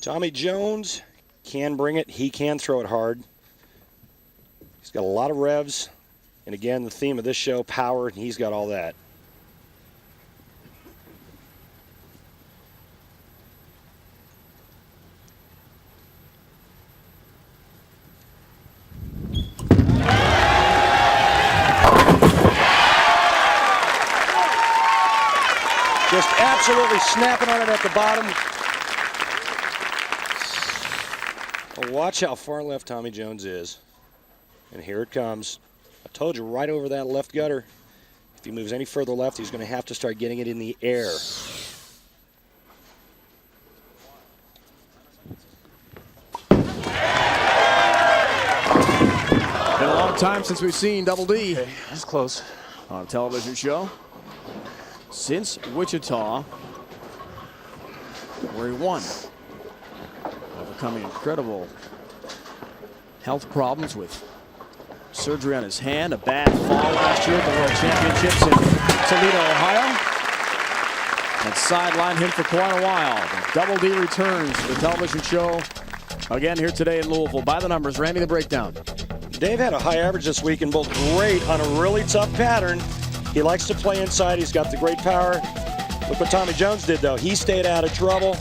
Tommy Jones can bring it. He can throw it hard. He's got a lot of revs. And again, the theme of this show, power, and he's got all that. Just absolutely snapping on it at the bottom. Well, watch how far left Tommy Jones is. And here it comes. I told you, right over that left gutter. If he moves any further left, he's going to have to start getting it in the air. Been a long time since we've seen Double D. Okay, that's close. On a television show. Since Wichita, where he won. Overcoming incredible health problems with surgery on his hand, a bad fall last year at the World Championships in Toledo, Ohio. And sidelined him for quite a while. The Double D returns to the television show again here today in Louisville. By the numbers, Randy, the breakdown. Dave had a high average this week and both great on a really tough pattern. He likes to play inside. He's got the great power. Look what Tommy Jones did, though. He stayed out of trouble,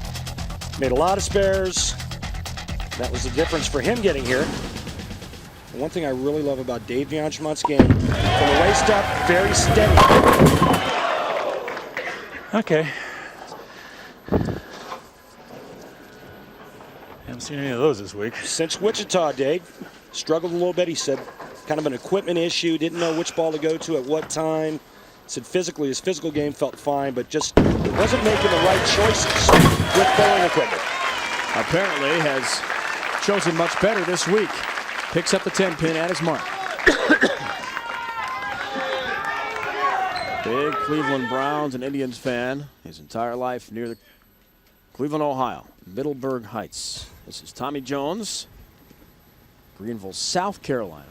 made a lot of spares. That was the difference for him getting here. And one thing I really love about Dave D'Angemont's game, from the waist up, very steady. Okay. Haven't seen any of those this week. Since Wichita, Dave struggled a little bit. He said kind of an equipment issue, didn't know which ball to go to at what time. Said physically, his physical game felt fine, but just wasn't making the right choices with bowling equipment. Apparently has chosen much better this week. Picks up the 10-pin at his mark. Big Cleveland Browns and Indians fan. His entire life near the Cleveland, Ohio, Middleburg Heights. This is Tommy Jones, Greenville, South Carolina.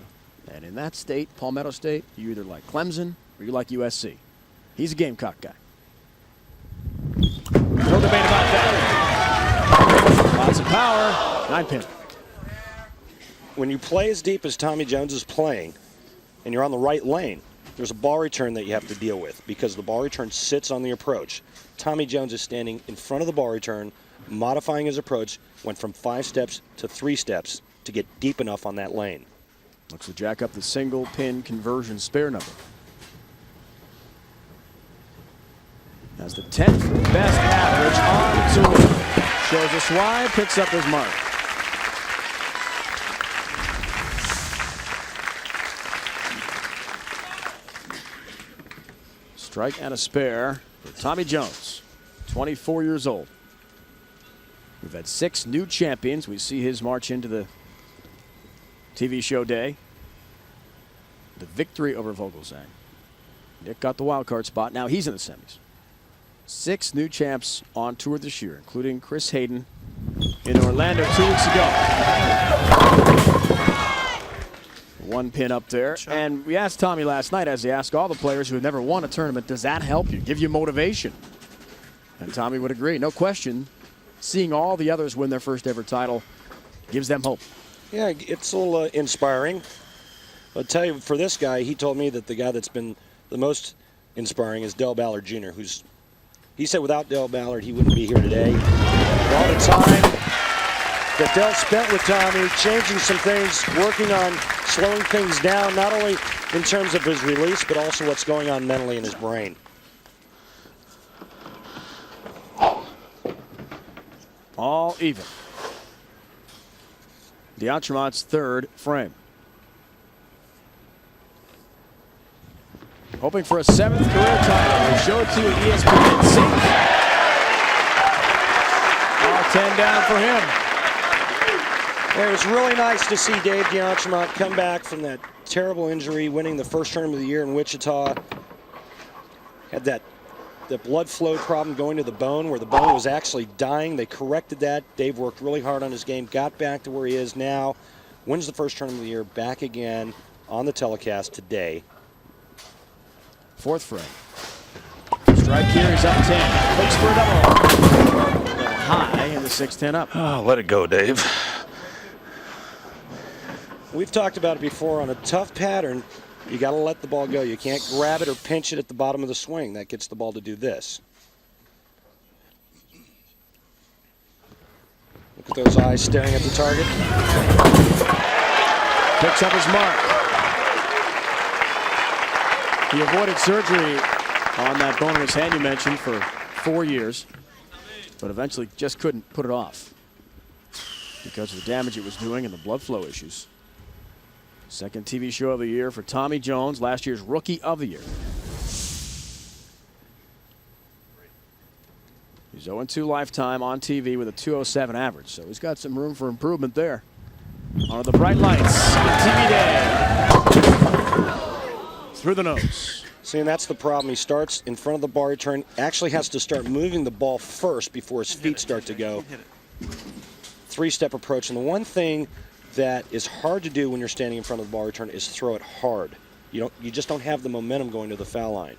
And in that state, Palmetto State, you either like Clemson or you like USC. He's a Gamecock guy. No debate about that. Lots of power. 9-pin. When you play as deep as Tommy Jones is playing, and you're on the right lane, there's a ball return that you have to deal with because the ball return sits on the approach. Tommy Jones is standing in front of the ball return, modifying his approach, went from 5 steps to 3 steps to get deep enough on that lane. Looks to jack up the single pin conversion spare number. As the 10th best average on tour. Shows us why, picks up his mark. Strike and a spare for Tommy Jones, 24 years old. We've had 6 new champions. We see his march into the TV show day. The victory over Vogelsang. Nick got the wild card spot. Now he's in the semis. 6 new champs on tour this year, including Chris Hayden in Orlando 2 weeks ago. 1 pin up there. And we asked Tommy last night, as he asked all the players who have never won a tournament, does that help you, give you motivation? And Tommy would agree. No question, seeing all the others win their first ever title gives them hope. Yeah, it's a little inspiring. I'll tell you, for this guy, he told me that the guy that's been the most inspiring is Del Ballard Jr., he said without Del Ballard, he wouldn't be here today. All the time that Del spent with Tommy, changing some things, working on slowing things down, not only in terms of his release, but also what's going on mentally in his brain. All even. D'Angemont's 3rd frame. Hoping for a 7th career title. We show it to you at ESPN. All 10 down for him. It was really nice to see Dave D'Angemont come back from that terrible injury, winning the first tournament of the year in Wichita. Had that blood flow problem going to the bone, where the bone was actually dying. They corrected that. Dave worked really hard on his game, got back to where he is now, wins the first tournament of the year, back again on the telecast today. 4th frame. Strike here, he's up 10. Looks for a double. A little high, and the 6-10 up. Oh, let it go, Dave. We've talked about it before. On a tough pattern, you got to let the ball go. You can't grab it or pinch it at the bottom of the swing. That gets the ball to do this. Look at those eyes staring at the target. Picks up his mark. He avoided surgery on that bone in his hand you mentioned for 4 years, but eventually just couldn't put it off because of the damage it was doing and the blood flow issues. Second TV show of the year for Tommy Jones, last year's Rookie of the Year. He's 0-2 lifetime on TV with a 207 average, so he's got some room for improvement there. Under the bright lights on TV day. Through the nose. See, and that's the problem. He starts in front of the bar return, actually has to start moving the ball first before his feet start to go. Three-step approach, and the one thing that is hard to do when you're standing in front of the ball return is throw it hard. You just don't have the momentum going to the foul line.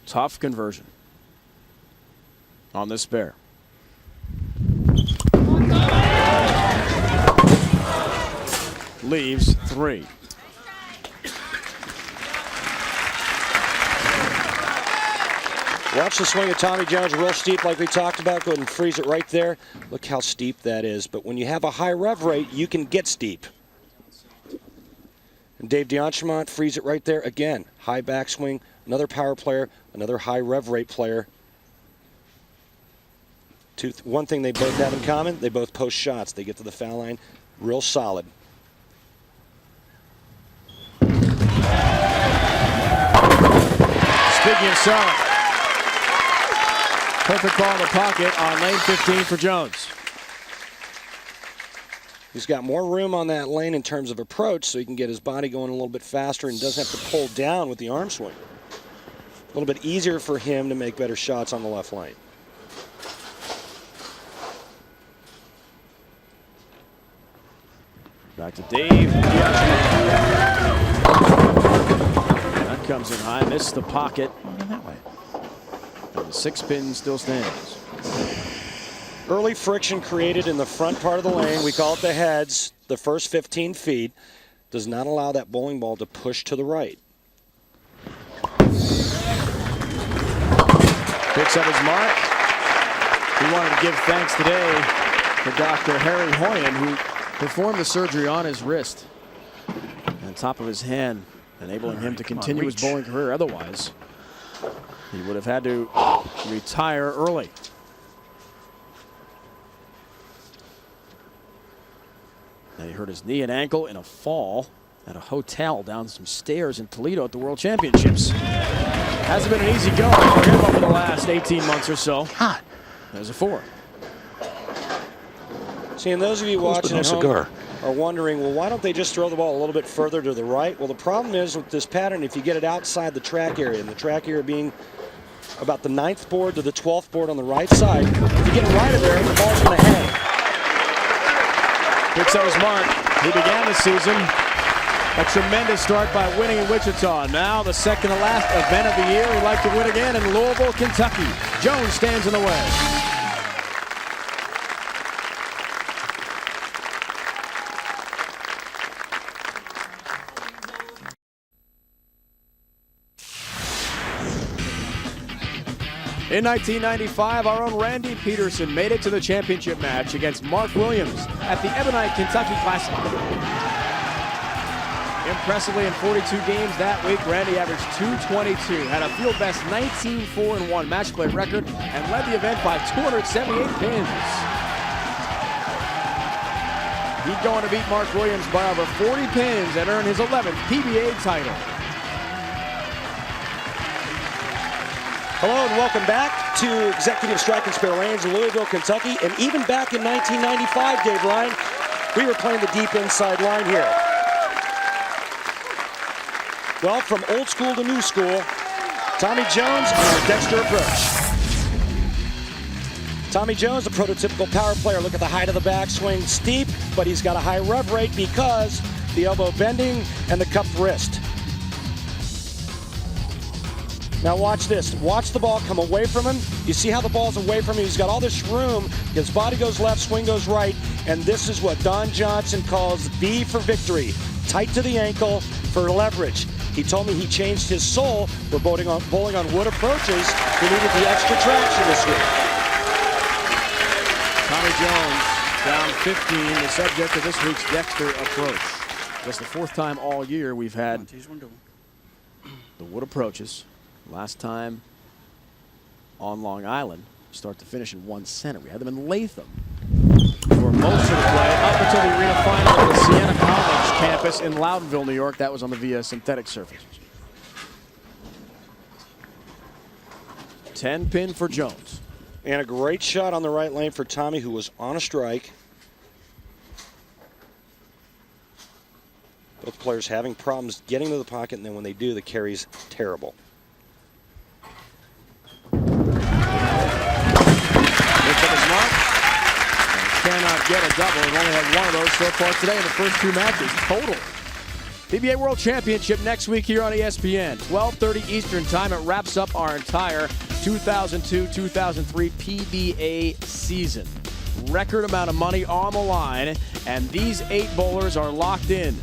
Tough conversion on this pair. Leaves 3. Watch the swing of Tommy Jones, real steep like we talked about. Go ahead and freeze it right there. Look how steep that is. But when you have a high rev rate, you can get steep. And Dave DeAntremont, freeze it right there. Again, high backswing, another power player, another high rev rate player. One thing they both have in common, they both post shots. They get to the foul line real solid. Speaking of solid, perfect ball in the pocket on lane 15 for Jones. He's got more room on that lane in terms of approach, so he can get his body going a little bit faster and doesn't have to pull down with the arm swing. A little bit easier for him to make better shots on the left lane. Back to Dave. That comes in high, missed the pocket. And the 6-pin still stands. Early friction created in the front part of the lane. We call it the heads. The first 15 feet does not allow that bowling ball to push to the right. Picks up his mark. He wanted to give thanks today to Dr. Harry Hoyen, who performed the surgery on his wrist and top of his hand, enabling him to continue his bowling career. Otherwise, he would have had to retire early. Now he hurt his knee and ankle in a fall at a hotel down some stairs in Toledo at the World Championships. Hasn't been an easy go for him over the last 18 months or so. There's a 4. See, and those of you watching at home are wondering, well, why don't they just throw the ball a little bit further to the right? Well, the problem is with this pattern, if you get it outside the track area, and the track area being about the 9th board to the 12th board on the right side, if you get it right of there, the ball's going to hang. Picks up his mark. He began the season a tremendous start by winning in Wichita. Now the second to last event of the year. He'd like to win again in Louisville, Kentucky. Jones stands in the way. In 1995, our own Randy Peterson made it to the championship match against Mark Williams at the Ebonite Kentucky Classic. Impressively, in 42 games that week, Randy averaged .222, had a field best 19-4-1 match play record, and led the event by 278 pins. He'd go on to beat Mark Williams by over 40 pins and earn his 11th PBA title. Hello and welcome back to Executive Strike and Spare Range in Louisville, Kentucky. And even back in 1995, Dave Ryan, we were playing the deep inside line here. Well, from old school to new school, Tommy Jones on our Dexter approach. Tommy Jones, a prototypical power player. Look at the height of the backswing. Steep, but he's got a high rev rate because the elbow bending, and the cupped wrist. Now watch this. Watch the ball come away from him. You see how the ball's away from him? He's got all this room. His body goes left, swing goes right, and this is what Don Johnson calls B for victory. Tight to the ankle for leverage. He told me he changed his sole for bowling on wood approaches. He needed the extra traction this week. Tommy Jones down 15, the subject of this week's Dexter approach. That's the fourth time all year we've had the wood approaches. Last time on Long Island, start to finish in one center. We had them in Latham for most of the play up until the arena final at the Siena College campus in Loudonville, New York. That was on the via synthetic surfaces. 10 pin for Jones. And a great shot on the right lane for Tommy, who was on a strike. Both players having problems getting to the pocket, and then when they do, the carry's terrible. Cannot get a double. We've only had one of those so far today in the first two matches total. PBA World Championship next week here on ESPN. 12:30 Eastern Time. It wraps up our entire 2002-2003 PBA season. Record amount of money on the line, and these 8 bowlers are locked in.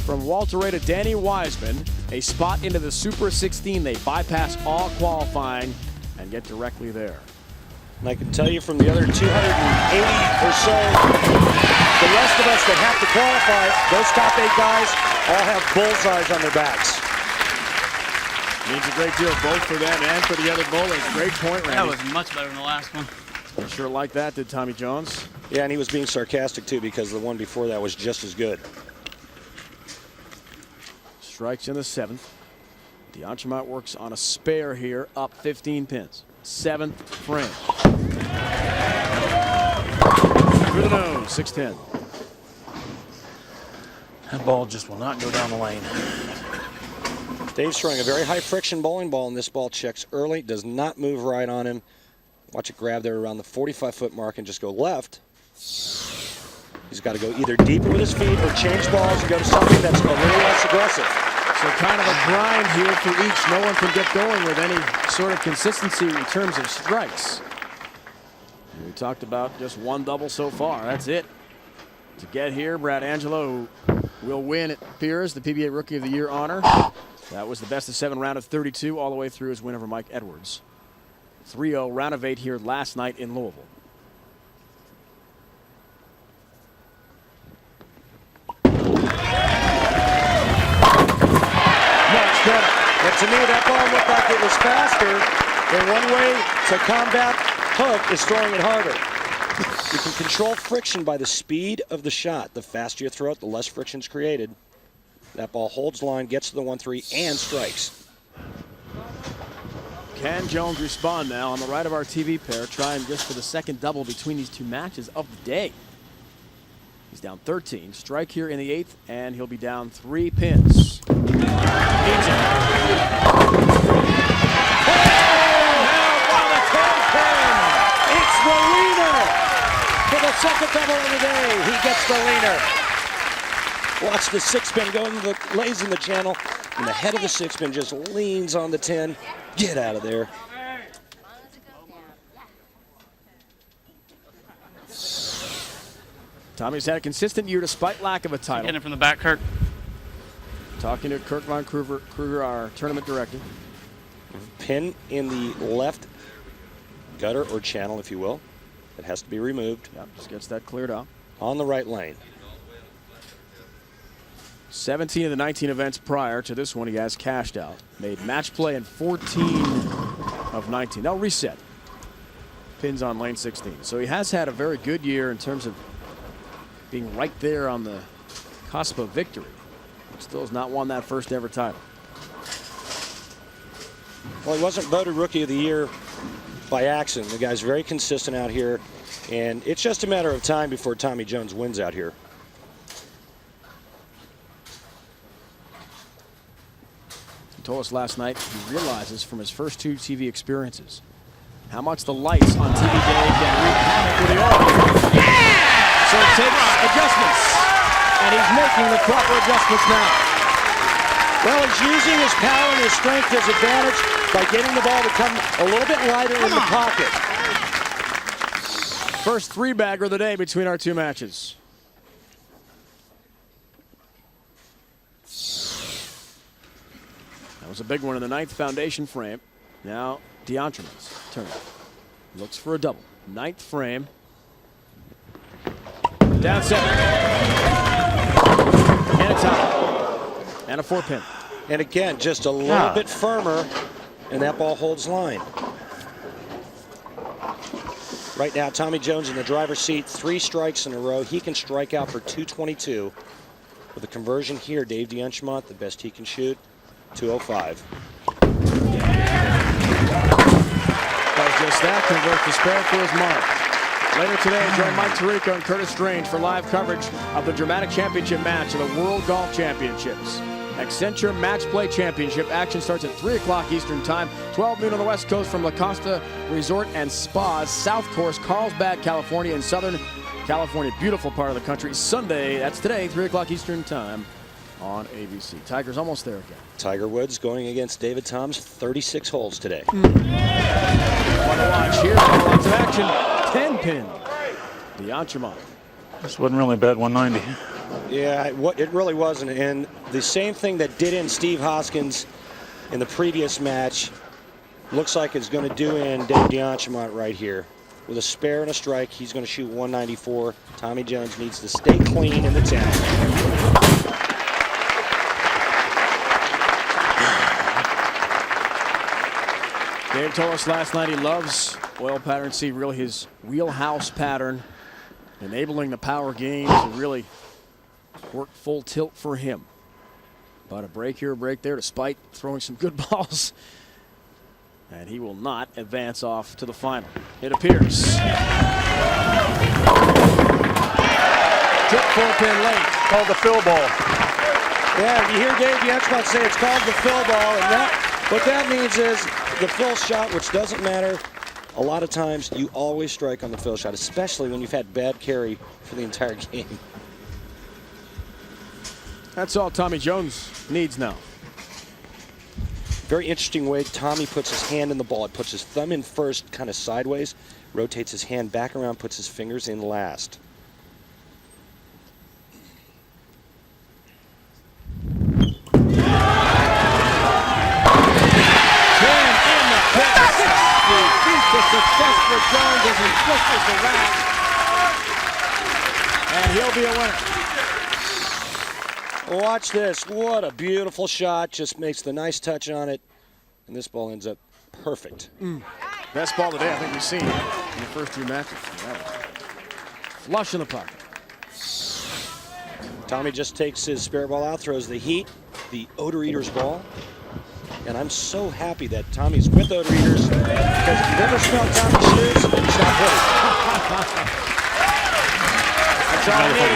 From Walter Ray to Danny Wiseman, a spot into the Super 16. They bypass all qualifying and get directly there. And I can tell you from the other 280 or so, the rest of us that have to qualify, those top 8 guys all have bullseyes on their backs. Means a great deal both for them and for the other bowlers. Great point, Randy. That was much better than the last one. I sure like that, did Tommy Jones. Yeah, and he was being sarcastic too, because the one before that was just as good. Strikes in the 7th. DeAntremont works on a spare here, up 15 pins. 7th frame. Through the nose, 6-10. That ball just will not go down the lane. Dave's throwing a very high friction bowling ball, and this ball checks early, does not move right on him. Watch it grab there around the 45-foot mark and just go left. He's got to go either deeper with his feet or change balls and go to something that's a little less aggressive. So kind of a grind here for each. No one can get going with any sort of consistency in terms of strikes. And we talked about just one double so far. That's it. To get here, Brad Angelo will win, it appears, the PBA Rookie of the Year honor. That was the best of 7 round of 32 all the way through his win over Mike Edwards. 3-0 round of 8 here last night in Louisville. But to me, that ball looked like it was faster, and one way to combat hook is throwing it harder. You can control friction by the speed of the shot. The faster you throw it, the less friction's created. That ball holds line, gets to the 1-3, and strikes. Can Jones respond now on the right of our TV pair, trying just for the second double between these two matches of the day. He's down 13. Strike here in the 8th, and he'll be down 3 pins. Needs it. It's the leaner for the second double of the day. He gets the leaner. Watch the 6-pin go into the lays in the channel, and the head of the 6-pin just leans on the 10. Get out of there. Tommy's had a consistent year despite lack of a title. Hitting it from the back, Kirk. Talking to Kirk Von Kruger, our tournament director. Pin in the left gutter or channel, if you will. It has to be removed. Yep, just gets that cleared up. On the right lane. 17 of the 19 events prior to this one he has cashed out. Made match play in 14 of 19. Now reset. Pins on lane 16. So he has had a very good year in terms of being right there on the cusp of victory. Still has not won that first ever title. Well, he wasn't voted Rookie of the Year by accident. The guy's very consistent out here, and it's just a matter of time before Tommy Jones wins out here. He told us last night he realizes from his first 2 TV experiences how much the lights on TV day can wreak havoc with the audience. So it takes adjustments. and he's making the proper adjustments now. Well, he's using his power and his strength to his advantage by getting the ball to come a little bit lighter in the pocket. First three-bagger of the day between our two matches. That was a big one in the ninth foundation frame. Now DeAntreman's turn. Looks for a double. Ninth frame. Down 7. And a tie. And a 4-pin. And again, just a little bit firmer, and that ball holds line. Right now, Tommy Jones in the driver's seat, 3 strikes in a row. He can strike out for 222. With a conversion here, Dave DeAntremont, the best he can shoot, 205. Does just that, convert the spare for his mark. Later today, join Mike Tirico and Curtis Strange for live coverage of the dramatic championship match of the World Golf Championships. Accenture Match Play Championship action starts at 3 o'clock Eastern Time, 12 noon on the West Coast from La Costa Resort and Spas, South Course, Carlsbad, California, in Southern California. Beautiful part of the country. Sunday, that's today, 3 o'clock Eastern Time on ABC. Tiger's almost there again. Tiger Woods going against David Tom's 36 holes today. Fun to watch here. Lots of action. 10-pin. DeAntremont. This wasn't really bad 190. Yeah, it really wasn't. And the same thing that did in Steve Hoskins in the previous match looks like it's going to do in Dave DeAntremont right here. With a spare and a strike, he's going to shoot 194. Tommy Jones needs to stay clean in the 10th. Dave told us last night he loves oil pattern C, really his wheelhouse pattern, enabling the power game to really work full tilt for him. But a break here, a break there, despite throwing some good balls. And he will not advance off to the final, it appears. Trip 4-pin late. Called the fill ball. Yeah, you hear Dave DeAntremont say it's called the fill ball, and what that means is the fill shot, which doesn't matter. A lot of times you always strike on the fill shot, especially when you've had bad carry for the entire game. That's all Tommy Jones needs now. Very interesting way Tommy puts his hand in the ball. It puts his thumb in first, kind of sideways, rotates his hand back around, puts his fingers in last. Success for Jones as he pushes the rack. And he'll be a winner. Watch this. What a beautiful shot. Just makes the nice touch on it. And this ball ends up perfect. Best ball today I think we've seen in the first 2 matches. Flush in the pocket. Tommy just takes his spare ball out, throws the heat, the Odor Eaters ball. And I'm so happy that Tommy's with Odor Eaters, because if you've ever smelled Tommy's shoes, it's not good. That's all I need.